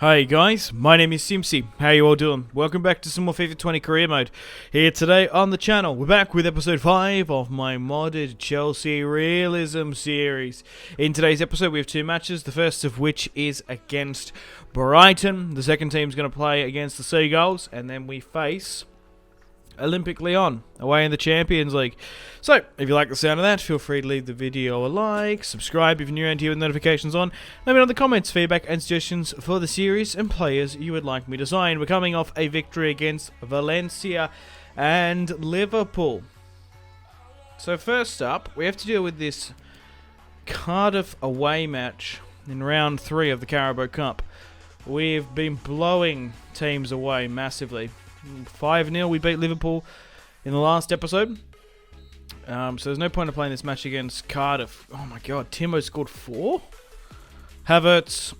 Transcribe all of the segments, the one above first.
Hey guys, my name is Simpzy. How you all doing? Welcome back to some more FIFA 20 Career Mode. Here today on the channel, we're back with episode 5 of my modded Chelsea Realism series. In today's episode we have two matches, the first of which is against Brighton. The second team's going to play against the Seagulls, and then we face Olympic Lyon away in the Champions League. So, if you like the sound of that, feel free to leave the video a like, subscribe if you're new around here with notifications on. Let me know in the comments feedback and suggestions for the series and players you would like me to sign. We're coming off a victory against Valencia and Liverpool. So first up, we have to deal with this Cardiff away match in round 3 of the Carabao Cup. We've been blowing teams away massively. 5-0 we beat Liverpool in the last episode. So there's no point in playing this match against Cardiff. Oh my god, Timo scored 4? Havertz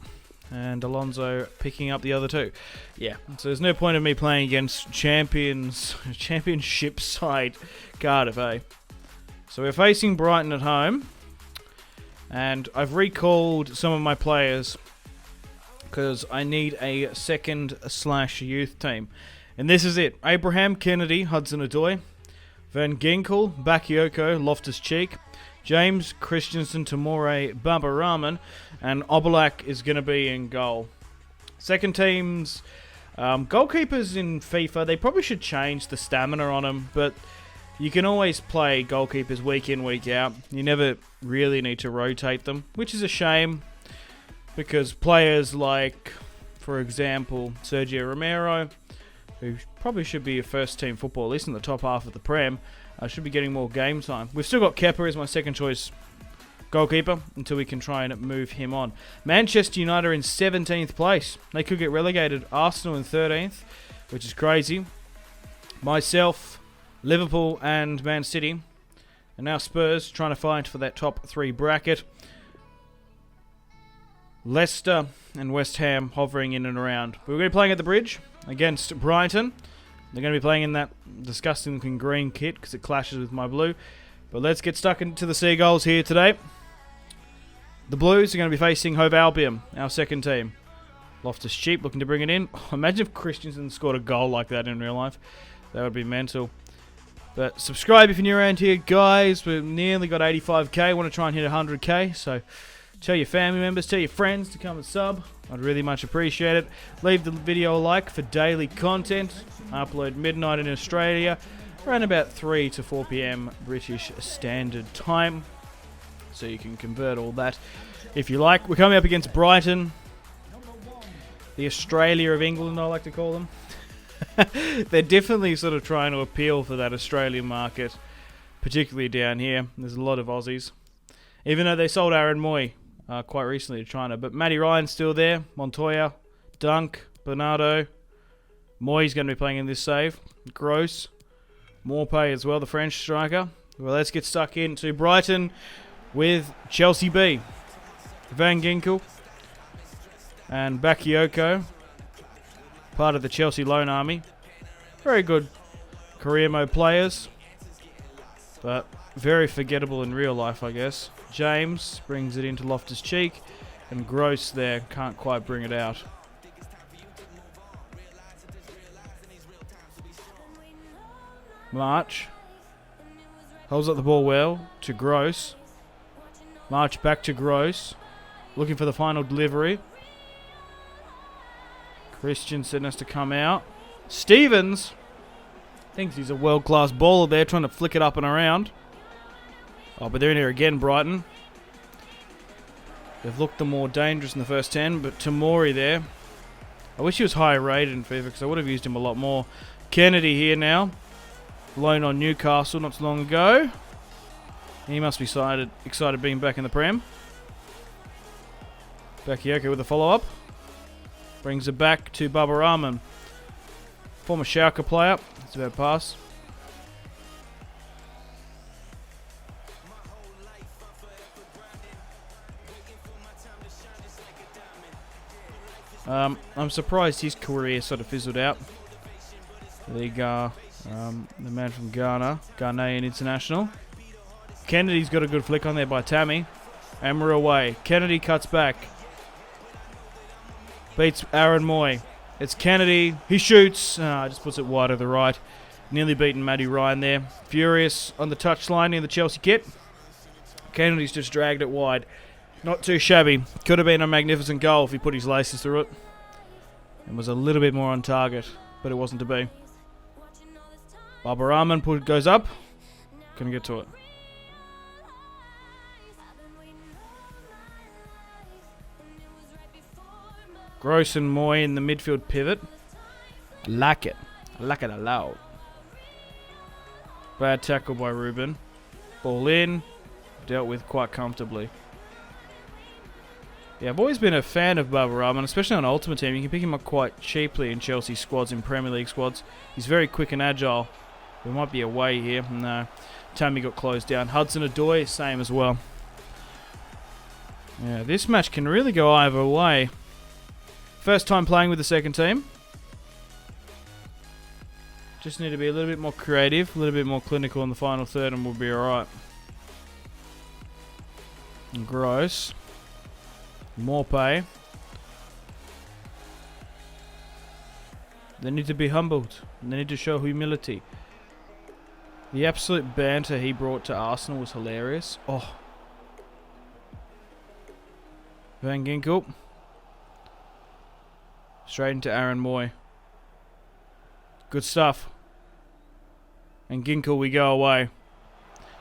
and Alonso picking up the other 2. Yeah, so there's no point in me playing against championship side Cardiff, eh? So we're facing Brighton at home. And I've recalled some of my players because I need a second/youth team. And this is it. Abraham, Kennedy, Hudson-Odoi, Van Ginkel, Bakayoko, Loftus-Cheek, James, Christensen, Tomori, Baba, and Oblak is going to be in goal. Second team's goalkeepers in FIFA, they probably should change the stamina on them, but you can always play goalkeepers week in, week out. You never really need to rotate them, which is a shame because players like, for example, Sergio Romero, who probably should be a first-team footballer, at least in the top half of the Prem, should be getting more game time. We've still got Kepa as my second-choice goalkeeper until we can try and move him on. Manchester United are in 17th place. They could get relegated. Arsenal in 13th, which is crazy. Myself, Liverpool, and Man City. And now Spurs trying to fight for that top 3 bracket. Leicester and West Ham hovering in and around. We're going to be playing at the Bridge against Brighton. They're going to be playing in that disgusting looking green kit because it clashes with my blue. But let's get stuck into the Seagulls here today. The Blues are going to be facing Hove Albion, our second team. Loftus-Cheek looking to bring it in. Oh, imagine if Christensen scored a goal like that in real life. That would be mental. But subscribe if you're new around here, guys. We've nearly got 85k. Want to try and hit 100k, so tell your family members, tell your friends to come and sub. I'd really much appreciate it. Leave the video a like for daily content. I upload midnight in Australia, around about 3 to 4 p.m. British Standard Time. So you can convert all that if you like. We're coming up against Brighton, the Australia of England, I like to call them. They're definitely sort of trying to appeal for that Australian market, particularly down here. There's a lot of Aussies. Even though they sold Aaron Moy quite recently to China. But Matty Ryan's still there. Montoya, Dunk, Bernardo. Moy's going to be playing in this save. Gross. Morpay as well, the French striker. Well, let's get stuck into Brighton with Chelsea B. Van Ginkel and Bakayoko. Part of the Chelsea loan army. Very good career mode players. But very forgettable in real life, I guess. James brings it into Loftus-Cheek, and Gross there can't quite bring it out. March holds up the ball well to Gross. March back to Gross, looking for the final delivery. Christensen has to come out. Stevens thinks he's a world-class bowler there, trying to flick it up and around. Oh, but they're in here again, Brighton. They've looked the more dangerous in the first 10, but Tomori there. I wish he was higher rated in FIFA because I would have used him a lot more. Kennedy here now. Loan on Newcastle not so long ago. He must be excited being back in the Prem. Bakayoko with a follow-up. Brings it back to Baba Rahman. Former Schalke player. That's about a pass. I'm surprised his career sort of fizzled out. There you go. The man from Ghana, Ghanaian international. Kennedy's got a good flick on there by Tammy. And we're away. Kennedy cuts back. Beats Aaron Moy. It's Kennedy. He shoots. Just puts it wide to the right. Nearly beaten Matty Ryan there. Furious on the touchline in the Chelsea kit. Kennedy's just dragged it wide. Not too shabby. Could have been a magnificent goal if he put his laces through it. And was a little bit more on target, but it wasn't to be. Barbara Rahman goes up. Couldn't get to it. Gross and Moy in the midfield pivot. I like it. I like it a lot. Bad tackle by Ruben. Ball in. Dealt with quite comfortably. Yeah, I've always been a fan of Barbara Rahman, especially on Ultimate Team. You can pick him up quite cheaply in Chelsea squads, in Premier League squads. He's very quick and agile. There might be a way here. No. Tammy got closed down. Hudson-Odoi, same as well. Yeah, this match can really go either way. First time playing with the second team. Just need to be a little bit more creative, a little bit more clinical in the final third, and we'll be alright. Gross. More pay. They need to be humbled. They need to show humility. The absolute banter he brought to Arsenal was hilarious. Oh. Van Ginkel. Straight into Aaron Moy. Good stuff. And Ginkel, we go away.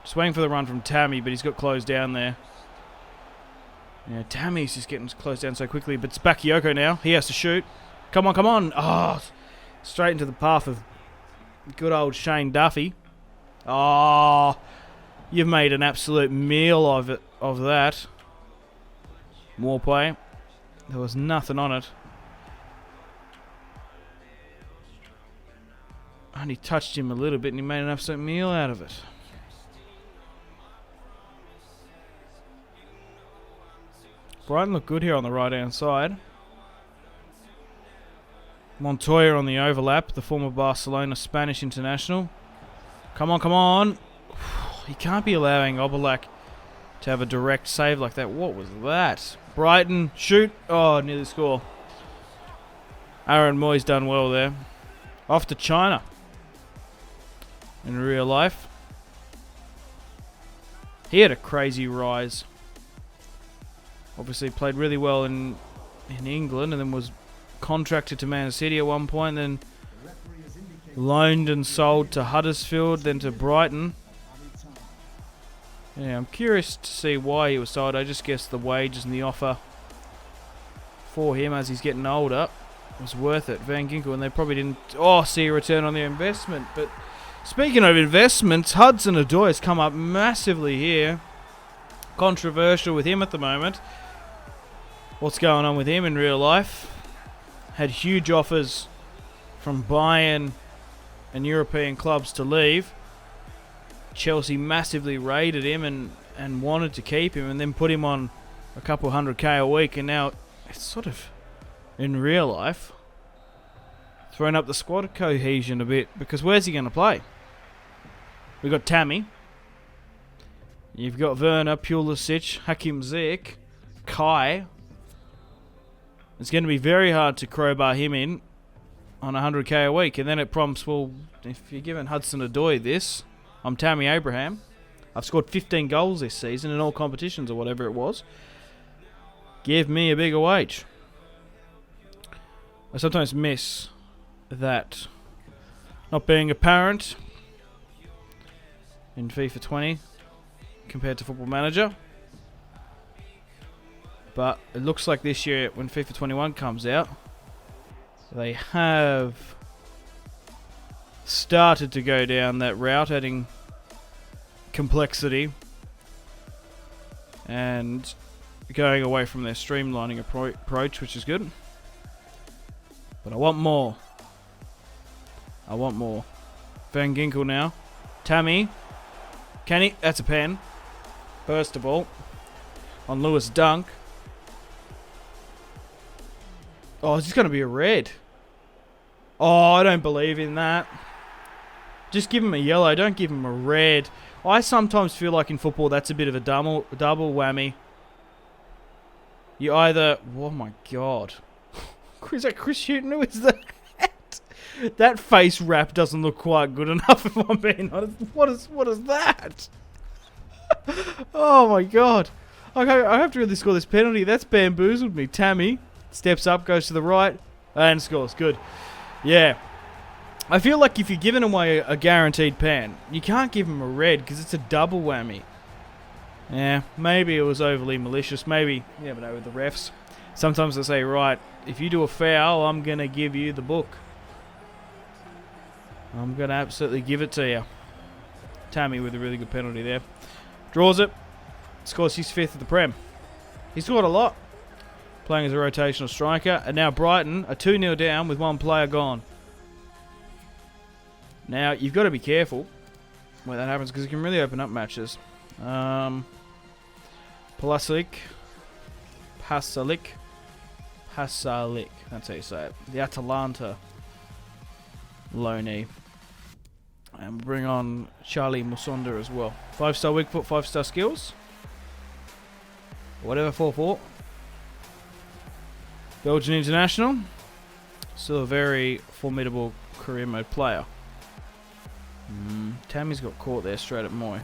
Just waiting for the run from Tammy, but he's got closed down there. Yeah, Tammy's just getting closed down so quickly, but it's Bakayoko now. He has to shoot. Come on, come on. Oh, straight into the path of good old Shane Duffy. Oh, you've made an absolute meal of it, of that. More play. There was nothing on it. Only touched him a little bit and he made an absolute meal out of it. Brighton look good here on the right hand side. Montoya on the overlap, the former Barcelona Spanish international. Come on, come on. He can't be allowing Oblak to have a direct save like that. What was that? Brighton, shoot. Oh, nearly score. Aaron Moy's done well there. Off to China. In real life. He had a crazy rise. Obviously played really well in England and then was contracted to Man City at one point, then loaned and sold to Huddersfield, then to Brighton. Yeah, I'm curious to see why he was sold. I just guess the wages and the offer for him as he's getting older was worth it. Van Ginkel, and they probably didn't see a return on their investment. But speaking of investments, Hudson-Odoi has come up massively here. Controversial with him at the moment. What's going on with him in real life? Had huge offers from Bayern and European clubs to leave. Chelsea massively raided him and wanted to keep him and then put him on a couple $100K a week, and now it's sort of, in real life, thrown up the squad cohesion a bit, because where's he going to play? We've got Tammy. You've got Werner, Pulisic, Hakim Ziyech, Kai. It's going to be very hard to crowbar him in on 100K a week. And then it prompts, well, if you're giving Hudson-Odoi this, I'm Tammy Abraham. I've scored 15 goals this season in all competitions or whatever it was. Give me a bigger wage. I sometimes miss that not being apparent in FIFA 20 compared to Football Manager. But it looks like this year, when FIFA 21 comes out, they have started to go down that route, adding complexity and going away from their streamlining approach, which is good. But I want more. I want more. Van Ginkel now. Tammy. Can he? That's a pen. Burst the ball. On Lewis Dunk. Oh, is this going to be a red? Oh, I don't believe in that. Just give him a yellow. Don't give him a red. I sometimes feel like in football that's a bit of a double whammy. You either... Oh my God. Is that Chris Hughton? Who is that? That face wrap doesn't look quite good enough, if I'm being honest. What is that? Oh my god. Okay, I have to really score this penalty. That's bamboozled me. Tammy steps up, goes to the right, and scores. Good. Yeah. I feel like if you're giving away a guaranteed pen, you can't give him a red because it's a double whammy. Yeah, maybe it was overly malicious. Maybe, you never know with the refs. Sometimes they say, right, if you do a foul, I'm going to give you the book. I'm going to absolutely give it to you. Tammy with a really good penalty there. Draws it. Scores his 5th of the Prem. He scored a lot. Playing as a rotational striker. And now Brighton are 2-0 down with one player gone. Now, you've got to be careful when that happens because it can really open up matches. Pasalic. That's how you say it. The Atalanta loanee. And bring on Charlie Musonda as well. 5-star weak foot, 5-star skills. Whatever, 4-4. Belgian international. Still a very formidable career mode player. Tammy's got caught there straight at Moy.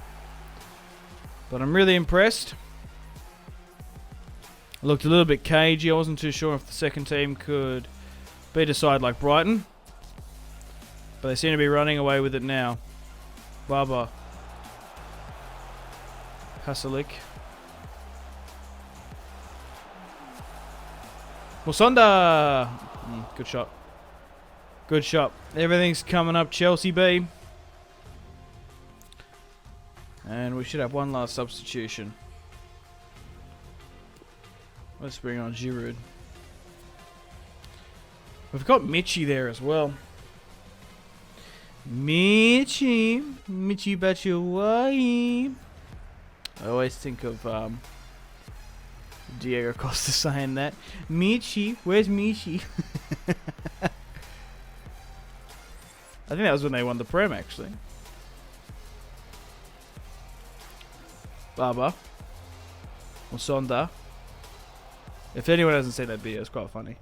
But I'm really impressed. Looked a little bit cagey. I wasn't too sure if the second team could beat a side like Brighton. But they seem to be running away with it now. Baba. Pasalic. Musonda! Good shot. Good shot. Everything's coming up Chelsea B. And we should have one last substitution. Let's bring on Giroud. We've got Michy there as well. Michy Batshuayi. I always think of Diego Costa saying that. Michy, where's Michy? I think that was when they won the Prem, actually. Baba. Musonda. If anyone hasn't seen that video, it's quite funny.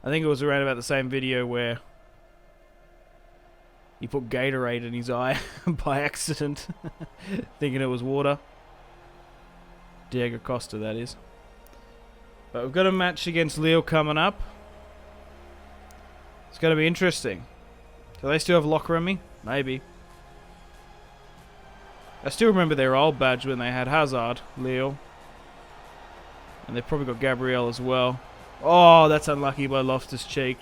I think it was around about the same video where he put Gatorade in his eye by accident, thinking it was water. Diego Costa, that is. But we've got a match against Lille coming up. It's going to be interesting. Do they still have locker on me? Maybe. I still remember their old badge when they had Hazard, Lille. And they've probably got Gabriel as well. Oh, that's unlucky by Loftus-Cheek.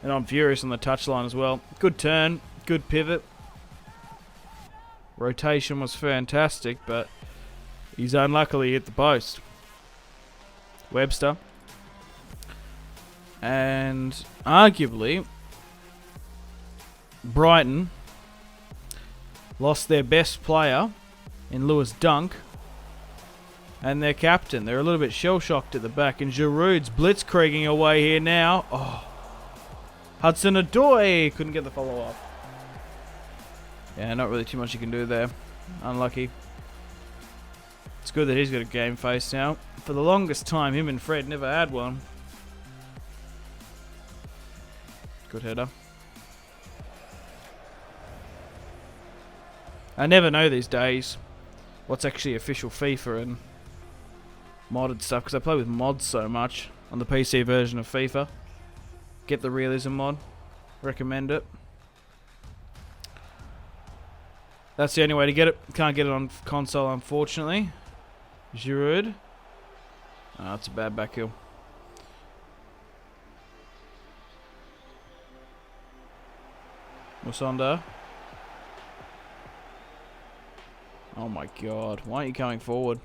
And I'm furious on the touchline as well. Good turn. Good pivot. Rotation was fantastic, but he's unluckily hit the post. Webster. And arguably, Brighton lost their best player in Lewis Dunk and their captain. They're a little bit shell-shocked at the back. And Giroud's blitzkrieging away here now. Oh, Hudson-Odoi couldn't get the follow-up. Yeah, not really too much you can do there. Unlucky. It's good that he's got a game face now. For the longest time, him and Fred never had one. Good header. I never know these days what's actually official FIFA and modded stuff because I play with mods so much on the PC version of FIFA. Get the Realism mod. Recommend it. That's the only way to get it. Can't get it on console, unfortunately. Giroud. Oh, that's a bad back heel. Musonda. Oh my god. Why aren't you coming forward?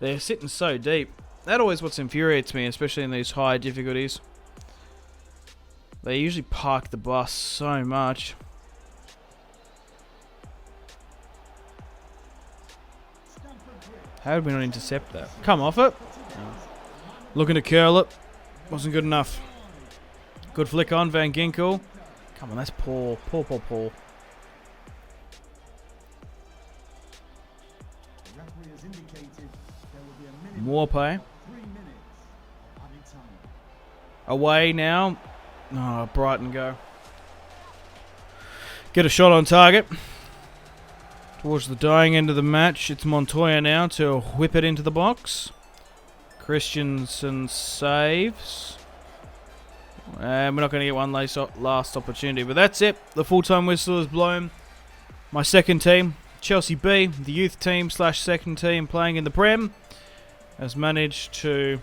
They're sitting so deep. That always what infuriates me, especially in these high difficulties. They usually park the bus so much. How did we not intercept that? Come off it. Oh. Looking to curl it. Wasn't good enough. Good flick on Van Ginkel. Come on, that's poor. Poor. More play. away now. Oh, Brighton go. Get a shot on target. Towards the dying end of the match, it's Montoya now to whip it into the box. Christensen saves. And we're not going to get one last opportunity. But that's it. The full-time whistle is blown. My second team, Chelsea B, the youth team / second team playing in the Prem, has managed to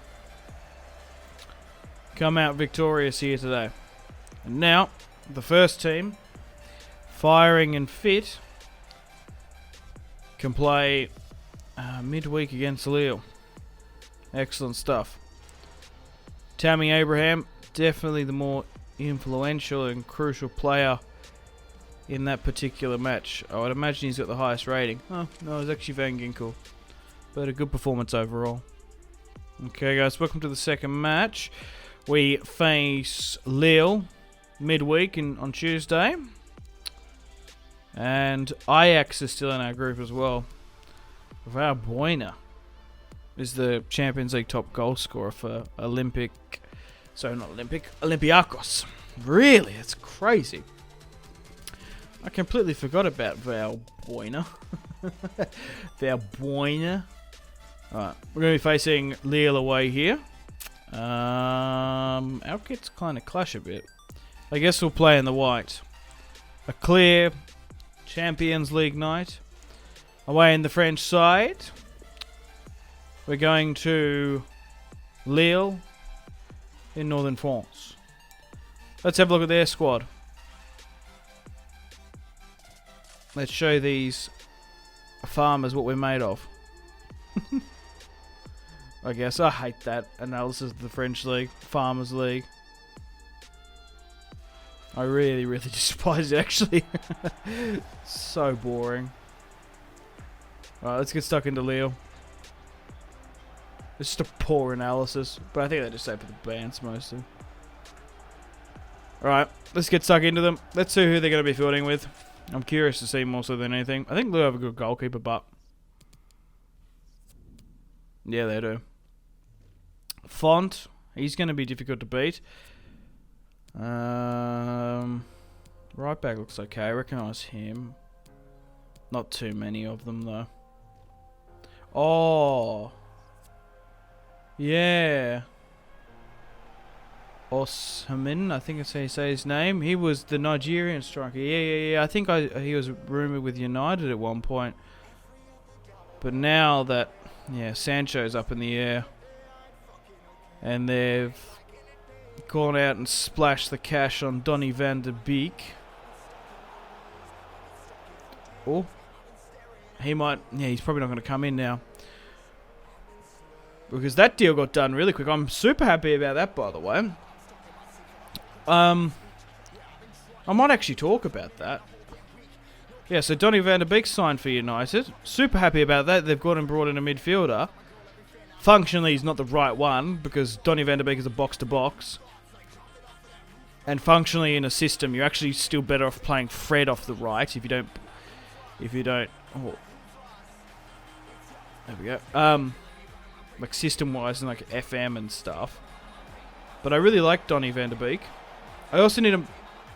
come out victorious here today. And now, the first team, firing and fit, can play midweek against Lille. Excellent stuff. Tammy Abraham, definitely the more influential and crucial player in that particular match. I would imagine he's got the highest rating. Oh, no, it's actually Van Ginkel. But a good performance overall. Okay, guys, welcome to the second match. We face Lille midweek on Tuesday. And Ajax is still in our group as well. Val Buena is the Champions League top goal scorer for Olympiacos. Really? That's crazy. I completely forgot about Val Buena. Val Buena. Alright, we're going to be facing Lille away here. Our kits kind of clash a bit. I guess we'll play in the white. A clear Champions League night. Away in the French side, we're going to Lille in northern France. Let's have a look at their squad. Let's show these farmers what we're made of. I guess I hate that analysis of the French League, Farmers League. I really, really despise it, actually. So boring. Alright, let's get stuck into Lille. It's just a poor analysis, but I think they just say for the bands mostly. Alright, let's get stuck into them. Let's see who they're going to be fielding with. I'm curious to see more so than anything. I think Lille have a good goalkeeper, but... yeah, they do. Font, he's going to be difficult to beat. Right back looks okay. I recognise him. Not too many of them though. Oh, yeah. Osman, I think that's how you say his name. He was the Nigerian striker. Yeah. I think he was rumoured with United at one point. But now that, Sancho's up in the air. And they've gone out and splashed the cash on Donny van der Beek. Oh. He might... yeah, he's probably not going to come in now. Because that deal got done really quick. I'm super happy about that, by the way. I might actually talk about that. Yeah, so Donny van der Beek signed for United. Super happy about that. They've gone and brought in a midfielder. Functionally, he's not the right one, because Donny van der Beek is a box-to-box. And functionally, in a system, you're actually still better off playing Fred off the right if you don't... oh. There we go. Like system-wise and like FM and stuff. But I really like Donny van der Beek. I also need to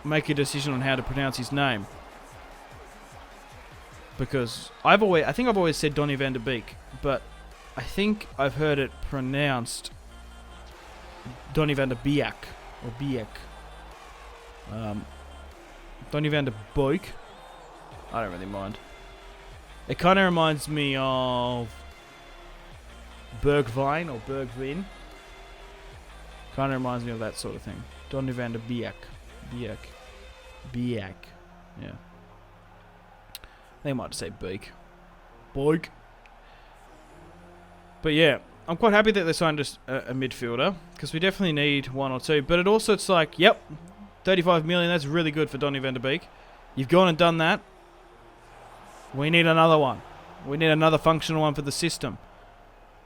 make a decision on how to pronounce his name. Because I think I've always said Donny van der Beek, but I think I've heard it pronounced Donny van der Beek or Beek. Donny van der Beek. I don't really mind. It kind of reminds me of Bergwijn or Bergwijn. Kind of reminds me of that sort of thing. Donny van der Beek. Beek. Yeah. They might say Beek. Beek. But yeah, I'm quite happy that they signed us a midfielder, because we definitely need one or two. But it's like, yep, 35 million, that's really good for Donny van der Beek. You've gone and done that. We need another one. We need another functional one for the system.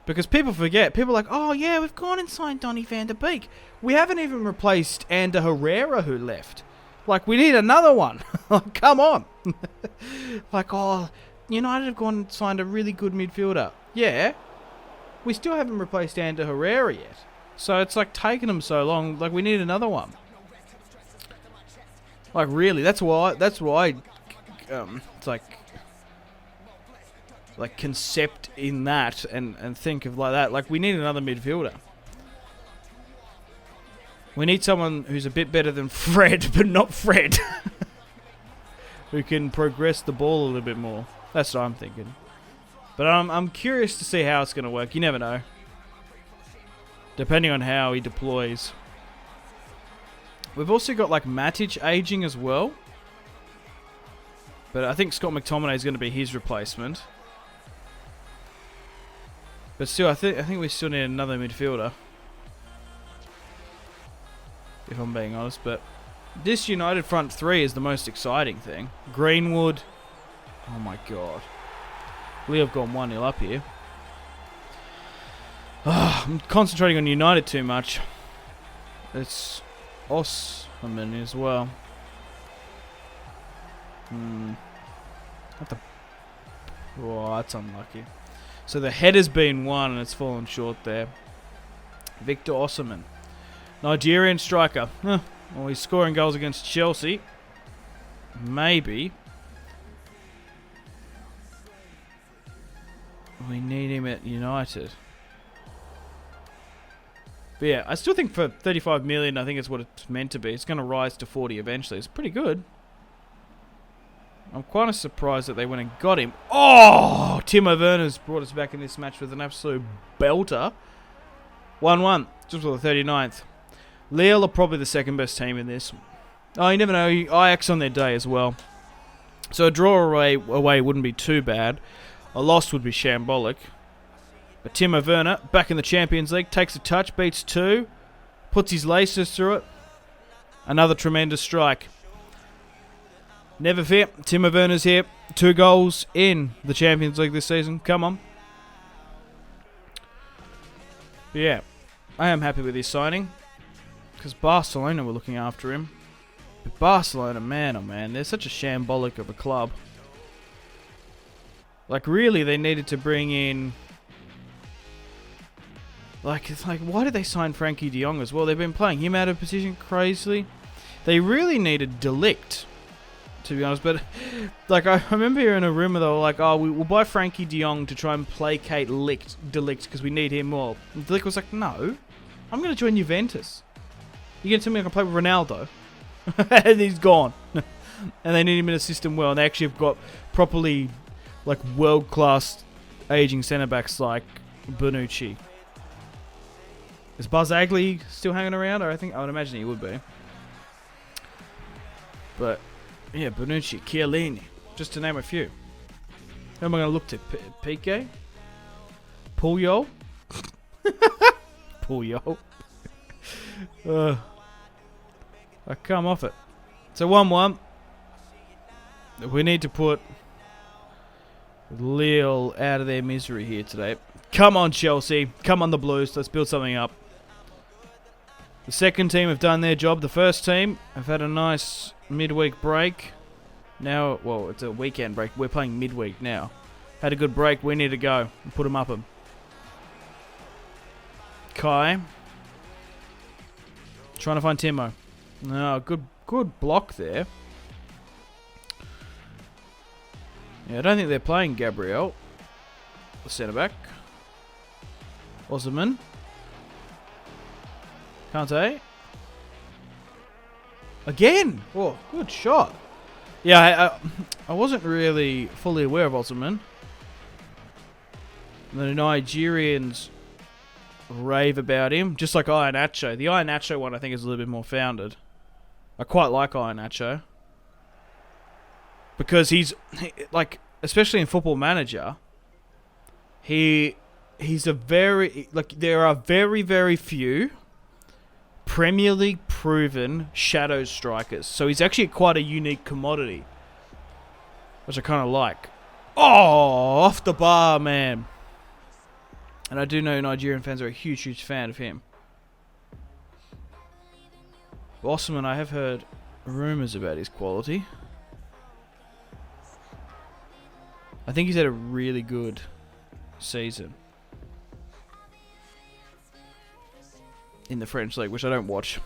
Because people forget. People are like, oh yeah, we've gone and signed Donny van der Beek. We haven't even replaced Ander Herrera who left. Like, we need another one. Come on. Like, oh, United have gone and signed a really good midfielder. Yeah. We still haven't replaced Ander Herrera yet. So it's like taking them so long. Like we need another one. Like really, that's why. It's like concept in that and think of like that. Like we need another midfielder. We need someone who's a bit better than Fred, but not Fred. Who can progress the ball a little bit more. That's what I'm thinking. But I'm curious to see how it's going to work. You never know. Depending on how he deploys. We've also got like Matic aging as well. But I think Scott McTominay is going to be his replacement. But still, I think we still need another midfielder. If I'm being honest, but this United front three is the most exciting thing. Greenwood. Oh my god. We have gone 1-0 up here. I'm concentrating on United too much. It's Osman as well. Oh, that's unlucky. So the header's been won and it's fallen short there. Victor Osimhen. Nigerian striker. Well, he's scoring goals against Chelsea. Maybe. We need him at United. But yeah, I still think for 35 million, I think it's what it's meant to be. It's going to rise to 40 eventually. It's pretty good. I'm quite surprised that they went and got him. Oh! Timo Werner's brought us back in this match with an absolute belter. 1-1. Just for the 39th. Lille are probably the second best team in this. Oh, you never know. Ajax on their day as well. So a draw away wouldn't be too bad. A loss would be shambolic. But Timo Werner, back in the Champions League, takes a touch, beats two, puts his laces through it. Another tremendous strike. Never fear, Timo Werner's here. 2 goals in the Champions League this season. Come on. But yeah, I am happy with his signing. Because Barcelona were looking after him. But Barcelona, man, oh man, they're such a shambolic of a club. Like, really, they needed to bring in... Like, it's like, why did they sign Frankie de Jong as well? They've been playing him out of position crazily. They really needed De Ligt, to be honest. But, like, I remember hearing a rumour, they were like, oh, we'll buy Frankie de Jong to try and placate De Ligt because we need him more. And De Ligt was like, no, I'm going to join Juventus. You're going to tell me I can play with Ronaldo? And he's gone. And they need him in a system well. And they actually have got properly, like, world-class aging centre-backs like Bonucci. Is Buzz Agley still hanging around? I would imagine he would be. But, yeah, Bonucci, Chiellini, just to name a few. Who am I going to look to? Piqué? Puyol? Puyol. I come off it. So 1-1. We need to put Lille out of their misery here today. Come on, Chelsea. Come on, the Blues. Let's build something up. The second team have done their job. The first team have had a nice midweek break. Now, well, it's a weekend break. We're playing midweek now. Had a good break. We need to go and put them up. Kai. Trying to find Timo. No, good block there. Yeah, I don't think they're playing Gabriel, the centre-back. Osimhen. Kante. Again! Oh, good shot. Yeah, I wasn't really fully aware of Osimhen. The Nigerians rave about him, just like Iheanacho. The Iheanacho one I think is a little bit more founded. I quite like Iheanacho. Because he's, like, especially in Football Manager, he's a very, like, there are very, very few Premier League proven shadow strikers. So he's actually quite a unique commodity, which I kind of like. Oh, off the bar, man. And I do know Nigerian fans are a huge, huge fan of him. Osimhen, I have heard rumours about his quality. I think he's had a really good season. in the French league, which I don't watch.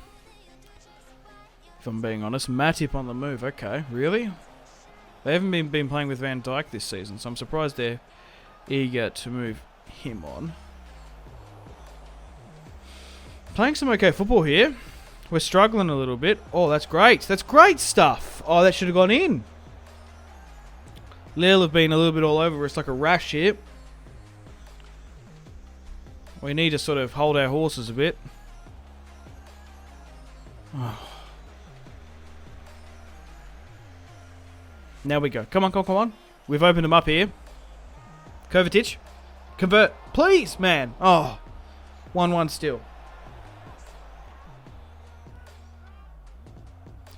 If I'm being honest. Matip on the move. Okay, really? They haven't been playing with Van Dijk this season, so I'm surprised they're eager to move him on. Playing some okay football here. We're struggling a little bit. Oh, that's great. That's great stuff. Oh, that should have gone in. Lille have been a little bit all over. It's like a rash here. We need to sort of hold our horses a bit. Oh. Now we go. Come on, come on, come on. We've opened them up here. Kovacic. Convert. Please, man. Oh. 1-1 still.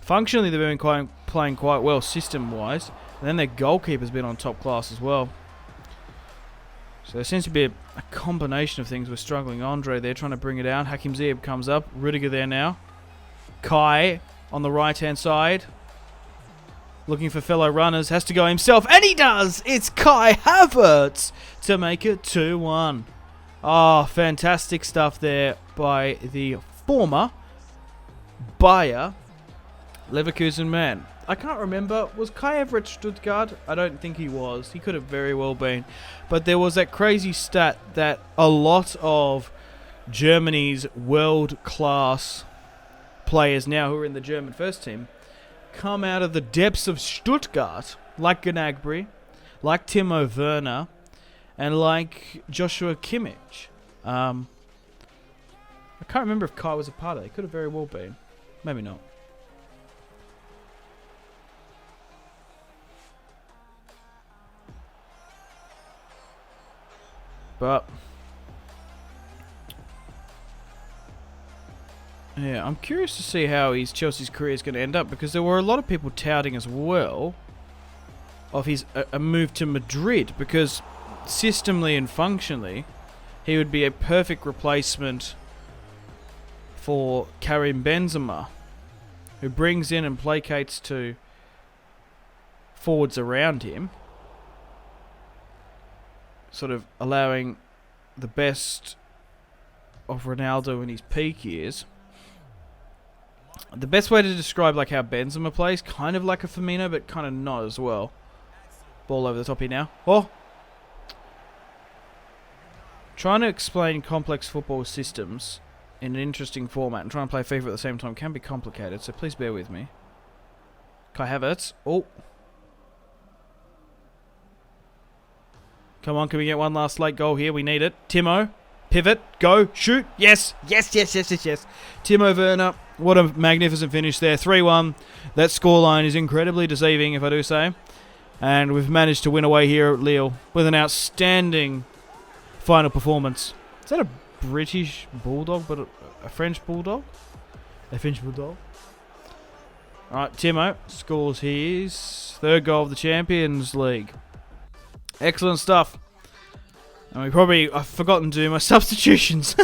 Functionally, they've been playing quite well system-wise. And then their goalkeeper's been on top class as well. So there seems to be a combination of things. We're struggling. Andre there trying to bring it out. Hakim Ziyech comes up. Rudiger there now. Kai on the right-hand side. Looking for fellow runners. Has to go himself. And he does! It's Kai Havertz to make it 2-1. Oh, fantastic stuff there by the former Bayer Leverkusen man. I can't remember. Was Kai ever at Stuttgart? I don't think he was. He could have very well been. But there was that crazy stat that a lot of Germany's world-class players now who are in the German first team come out of the depths of Stuttgart, like Gnabry, like Timo Werner, and like Joshua Kimmich. I can't remember if Kai was a part of it. He could have very well been. Maybe not. But yeah, I'm curious to see how Chelsea's career is going to end up, because there were a lot of people touting as well of his a move to Madrid, because systemally and functionally he would be a perfect replacement for Karim Benzema, who brings in and placates to forwards around him, sort of allowing the best of Ronaldo in his peak years. The best way to describe like how Benzema plays, kind of like a Firmino, but kind of not as well. Ball over the top here now. Oh! Trying to explain complex football systems in an interesting format and trying to play FIFA at the same time can be complicated, so please bear with me. Kai Havertz. Oh! Come on, can we get one last late goal here? We need it. Timo. Pivot. Go. Shoot. Yes. Yes, yes, yes, yes, yes. Timo Werner. What a magnificent finish there. 3-1. That scoreline is incredibly deceiving, if I do say. And we've managed to win away here at Lille with an outstanding final performance. Is that a British bulldog, but a French bulldog? A French bulldog. Alright, Timo scores his third goal of the Champions League. Excellent stuff. And I've forgotten to do my substitutions.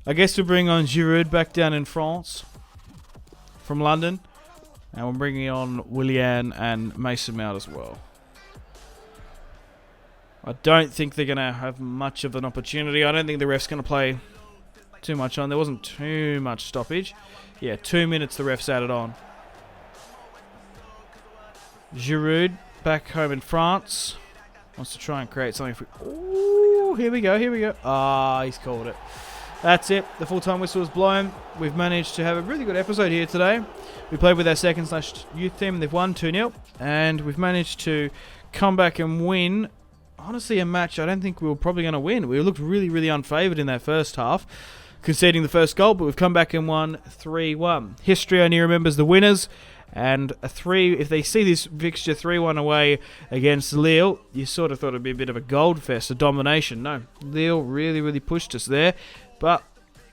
I guess we'll bring on Giroud back down in France from London. And we're bringing on Willian and Mason Mount as well. I don't think they're going to have much of an opportunity. I don't think the ref's going to play too much on. There wasn't too much stoppage. Yeah, 2 minutes the ref's added on. Giroud back home in France. Wants to try and create something for... Ooh, here we go, here we go. Ah, he's called it. That's it. The full-time whistle is blown. We've managed to have a really good episode here today. We played with our second/youth team. They've won 2-0. And we've managed to come back and win. Honestly, a match I don't think we were probably going to win. We looked really, really unfavoured in that first half, conceding the first goal. But we've come back and won 3-1. History only remembers the winners. And if they see this fixture 3-1 away against Lille, you sort of thought it'd be a bit of a gold fest, a domination. No, Lille really, really pushed us there. But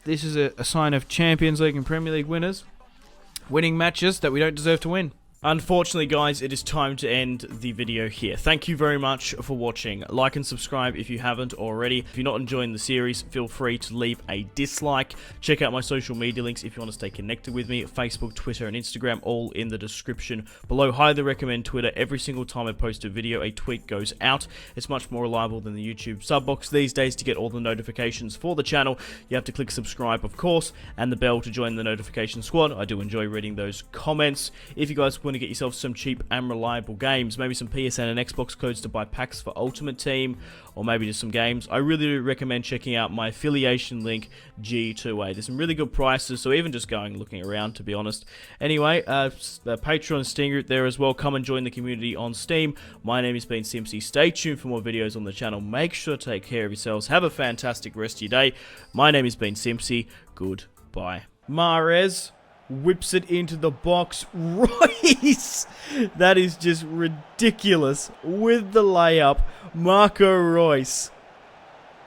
this is a sign of Champions League and Premier League winners winning matches that we don't deserve to win. Unfortunately, guys, it is time to end the video here. Thank you very much for watching. Like and subscribe if you haven't already. If you're not enjoying the series, feel free to leave a dislike. Check out my social media links if you want to stay connected with me. Facebook, Twitter, and Instagram, all in the description below. Highly recommend Twitter. Every single time I post a video, a tweet goes out. It's much more reliable than the YouTube sub box these days. To get all the notifications for the channel, you have to click subscribe, of course, and the bell to join the notification squad. I do enjoy reading those comments. If you guys want to get yourself some cheap and reliable games, maybe some PSN and Xbox codes to buy packs for Ultimate Team, or maybe just some games, I really do recommend checking out my affiliation link, G2A. There's some really good prices, so even just going looking around, to be honest. Anyway, the Patreon Steam group there as well. Come and join the community on Steam. My name has been Simpzy. Stay tuned for more videos on the channel. Make sure to take care of yourselves. Have a fantastic rest of your day. My name has been Simpzy. Goodbye. Mahrez whips it into the box. Royce! That is just ridiculous. With the layup, Marco Royce